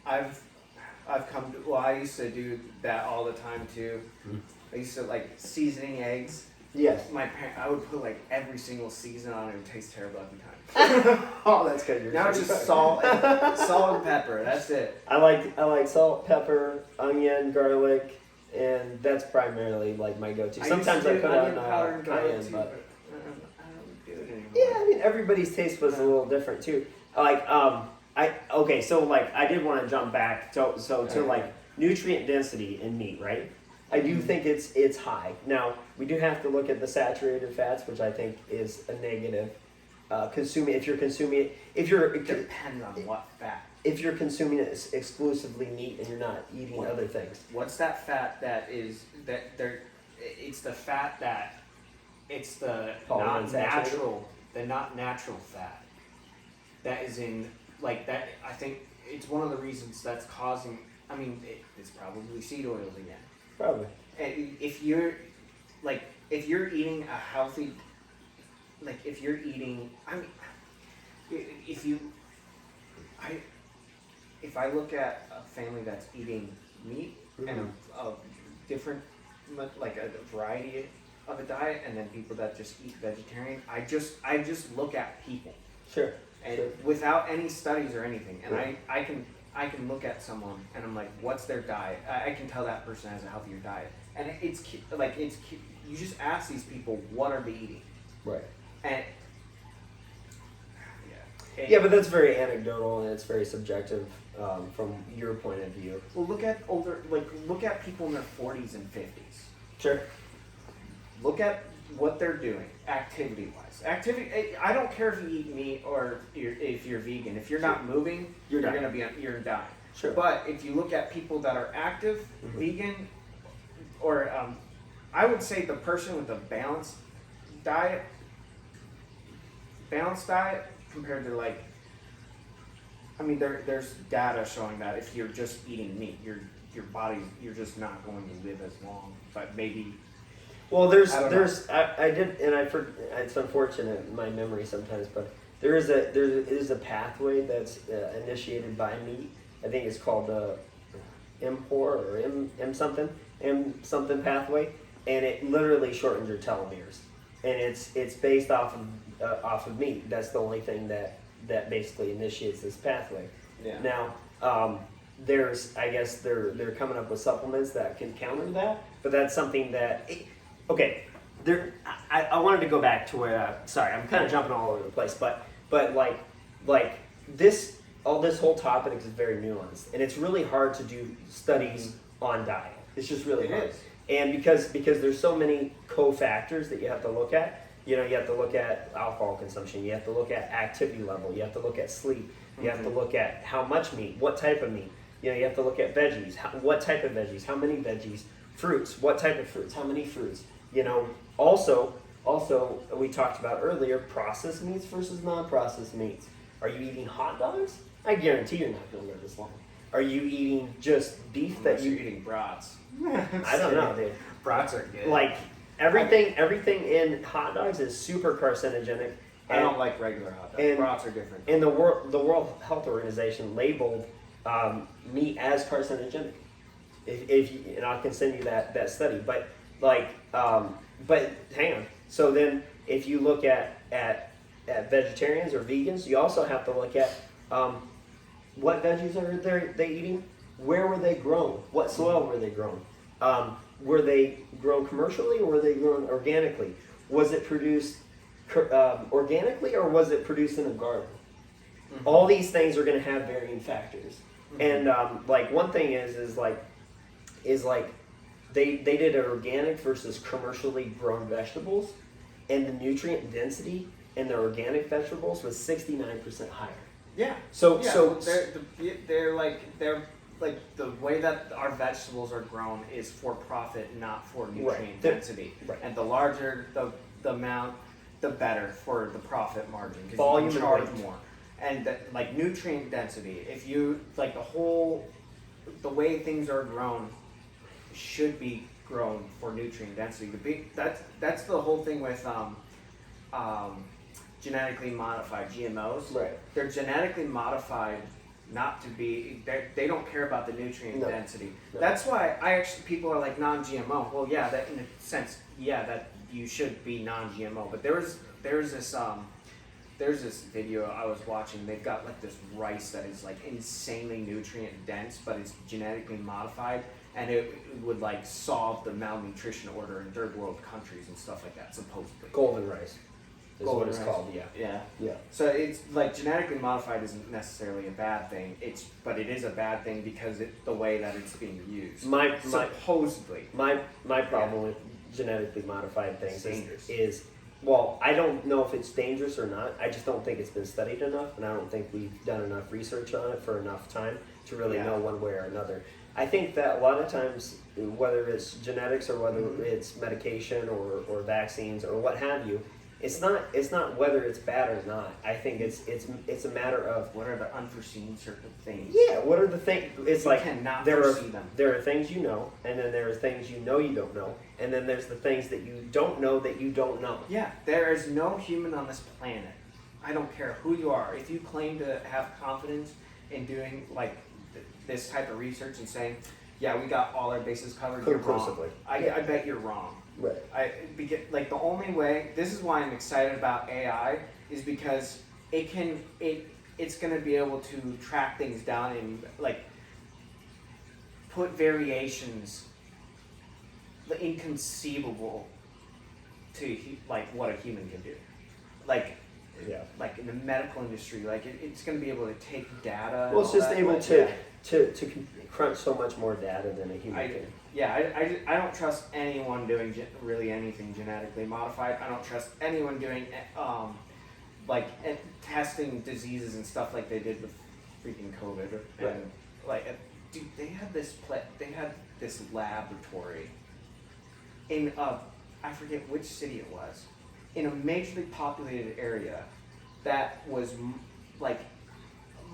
I've come to. Well, I used to do that all the time too. I used to seasoning eggs. Yes. I would put every single season on it. It would taste terrible every time. Oh, that's good. Now it's just salt and pepper. That's it. I like salt, pepper, onion, garlic, and that's primarily my go-to. Sometimes I put on powder and garlic cayenne, too, but I don't do it anymore. Yeah, I mean everybody's taste was a little different too. So I did want to jump back to nutrient density in meat, right? I do think it's high. Now we do have to look at the saturated fats, which I think is a negative. It depends on what fat. If you're consuming it exclusively meat and you're not eating other things. What's that fat that is that there? It's the fat that it's the not natural fat that is in that. I think it's one of the reasons that's causing. I mean, it's probably seed oils again. Probably. And if you're eating a healthy, if you're eating, if I look at a family that's eating meat and a different, a variety of a diet, and then people that just eat vegetarian, I just look at people. Sure. And without any studies or anything, and I can I can look at someone and I'm like, what's their diet? I can tell that person has a healthier diet, and it's like you just ask these people, what are they eating? Right. And yeah, but that's very anecdotal and it's very subjective from your point of view. well, look at people in their 40s and 50s. Sure. Look at what they're doing, activity-wise. I don't care if you eat meat or if you're vegan. If you're not moving, you're dying. Sure. But if you look at people that are active, vegan, or I would say the person with a balanced diet compared to like, I mean, there's data showing that if you're just eating meat, your body, you're just not going to live as long. But maybe. Well, I did, and I forget. It's unfortunate in my memory sometimes, but there is a pathway that's initiated by meat. I think it's called mTOR or M something pathway, and it literally shortens your telomeres, and it's based off of meat. That's the only thing that basically initiates this pathway. Yeah. Now, I guess they're coming up with supplements that can counter that, but that's something that. Okay, I wanted to go back to where. Sorry, I'm kind of jumping all over the place, but like this. All this whole topic is very nuanced, and it's really hard to do studies on diet. It's just really hard. Is. And because there's so many cofactors that you have to look at. You know, you have to look at alcohol consumption. You have to look at activity level. You have to look at sleep. You have to look at how much meat, what type of meat. You know, you have to look at veggies. What type of veggies? How many veggies? Fruits. What type of fruits? How many fruits? You know. Also, we talked about earlier processed meats versus non-processed meats. Are you eating hot dogs? I guarantee you're not going to live this long. Are you eating just beef Unless you're eating brats? I don't know, dude. Brats are good. Like everything in hot dogs is super carcinogenic. I don't like regular hot dogs. Brats are different. And the World Health Organization labeled meat as carcinogenic. If you, and I can send you that study. But but hang on. So then, if you look at vegetarians or vegans, you also have to look at what veggies are they eating? Where were they grown? What soil were they grown? Were they grown commercially or were they grown organically? Was it produced organically or was it produced in a garden? Mm-hmm. All these things are going to have varying factors. Mm-hmm. And like one thing is like they did an organic versus commercially grown vegetables, and the nutrient density in the organic vegetables was 69% higher. Yeah. So they're like the way that our vegetables are grown is for profit, not for nutrient density. Right. And the larger the amount, the better for the profit margin because you can charge more. And like nutrient density, if you like the way things are grown should be grown for nutrient density. That's the whole thing with genetically modified GMOs. Right. They're genetically modified not to be. They don't care about the nutrient density. No. That's why people are like non-GMO. Well, yeah, that in a sense, yeah, that you should be non-GMO. But there's this video I was watching. They've got like this rice that is like insanely nutrient dense, but it's genetically modified, and it would like solve the malnutrition order in third world countries and stuff like that. Supposedly. Golden rice. Is Golden what it's rice. called. Yeah. So it's like genetically modified isn't necessarily a bad thing. But it is a bad thing because the way that it's being used. Supposedly. My problem with genetically modified things is well, I don't know if it's dangerous or not. I just don't think it's been studied enough, and I don't think we've done enough research on it for enough time to really know one way or another. I think that a lot of times, whether it's genetics or whether it's medication or vaccines or what have you, it's not whether it's bad or not. I think it's a matter of what are the unforeseen certain things. Yeah, what are the things? It's you like cannot there foresee them. There are things you know, and then there are things you know you don't know, and then there's the things that you don't know that you don't know. Yeah, there is no human on this planet. I don't care who you are. If you claim to have confidence in doing like this type of research and saying, "Yeah, we got all our bases covered," you're wrong. I bet you're wrong. Right. Like the only way. This is why I'm excited about AI is because it it's going to be able to track things down and like put variations inconceivable to like what a human can do, like like in the medical industry, like it's going to be able to take data. Well, it's just that, able like, to crunch so much more data than a human can. Yeah, I don't trust anyone doing really anything genetically modified. I don't trust anyone doing testing diseases and stuff like they did with freaking COVID. And dude, they had this laboratory in I forget which city it was, in a majorly populated area that was like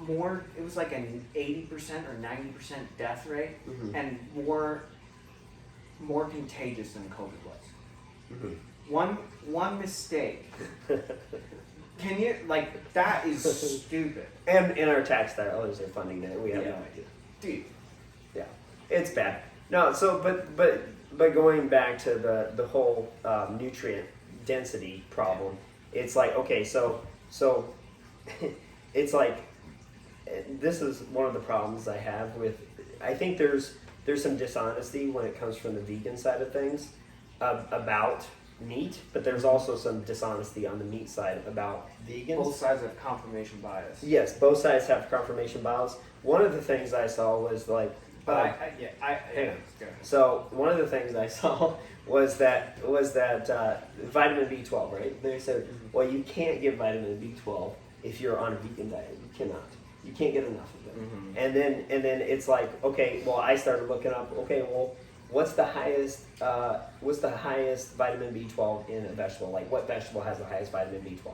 more. It was like an 80% or 90% death rate, and more contagious than COVID was. One mistake. Can you that is stupid. And in our tax dollars are funding that, we have no idea. Dude. Yeah, it's bad. No, so but going back to the whole nutrient density problem, it's like, okay, so it's like, this is one of the problems I have with, I think there's some dishonesty when it comes from the vegan side of things about meat, but there's also some dishonesty on the meat side about vegans. Both sides have confirmation bias. Yes, both sides have confirmation bias. One of the things I saw was like, hang on. So one of the things I saw was that vitamin B12, right? They said, well, you can't get vitamin B12 if you're on a vegan diet. You cannot. You can't get enough of it. And then it's like, okay, well, I started looking up. Okay, well, what's the highest vitamin B12 in a vegetable? Like, what vegetable has the highest vitamin B12?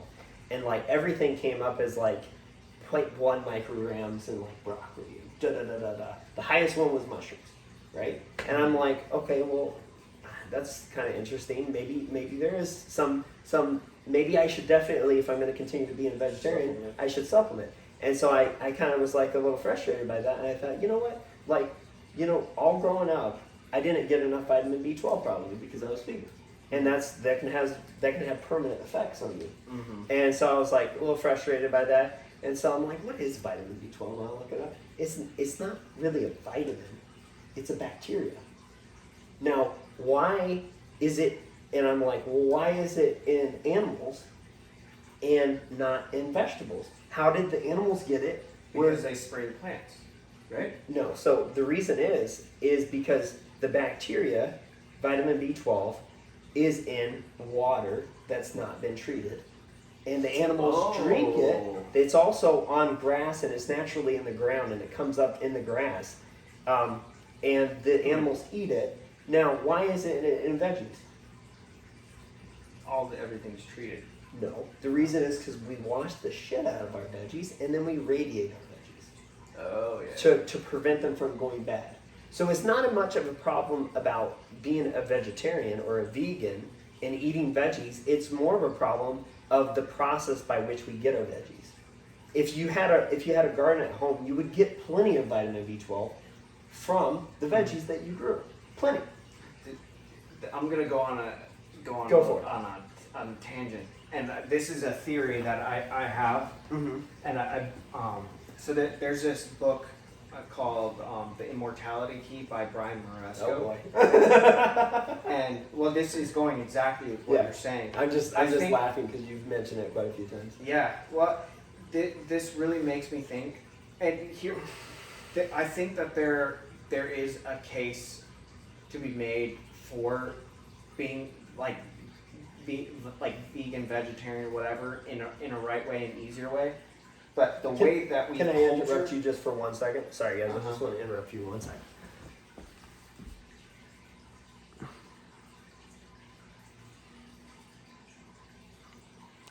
And like everything came up as like 0.1 micrograms in like broccoli. The highest one was mushrooms, right? And I'm like, okay, well, that's kind of interesting. Maybe there is some. Maybe I should definitely, if I'm going to continue to be a vegetarian, I should supplement. And so I kind of was like a little frustrated by that, and I thought, you know what, all growing up, I didn't get enough vitamin B12 probably because I was vegan, and that can have permanent effects on you. And so I was like a little frustrated by that, and so I'm like, what is vitamin B12? And I'll look it up. It's not really a vitamin, it's a bacteria. Now, why is it? And I'm like, well, why is it in animals and not in vegetables? How did the animals get it? Because they spray the plants, right? No, so the reason is because the bacteria, vitamin B12, is in water that's not been treated. And the animals drink it. It's also on grass, and it's naturally in the ground, and it comes up in the grass. And the animals eat it. Now, why is it in veggies? Everything's treated. No. The reason is because we wash the shit out of our veggies, and then we radiate our veggies. Oh, yeah. To prevent them from going bad. So it's not as much of a problem about being a vegetarian or a vegan and eating veggies. It's more of a problem of the process by which we get our veggies. If you had a garden at home, you would get plenty of vitamin B12 from the veggies that you grew. Plenty. I'm gonna go on a tangent, and this is a theory that I have, and so that there's this book called The Immortality Key by Brian Moresco. Oh boy. And well, this is going exactly with what you're saying. I'm just laughing because you've mentioned it quite a few times. Yeah, well, this really makes me think, and here, I think that there is a case to be made for being vegan, vegetarian, whatever, in a right way, an easier way. But the way that we can I interrupt you just for 1 second? Sorry guys, I just want to interrupt you 1 second.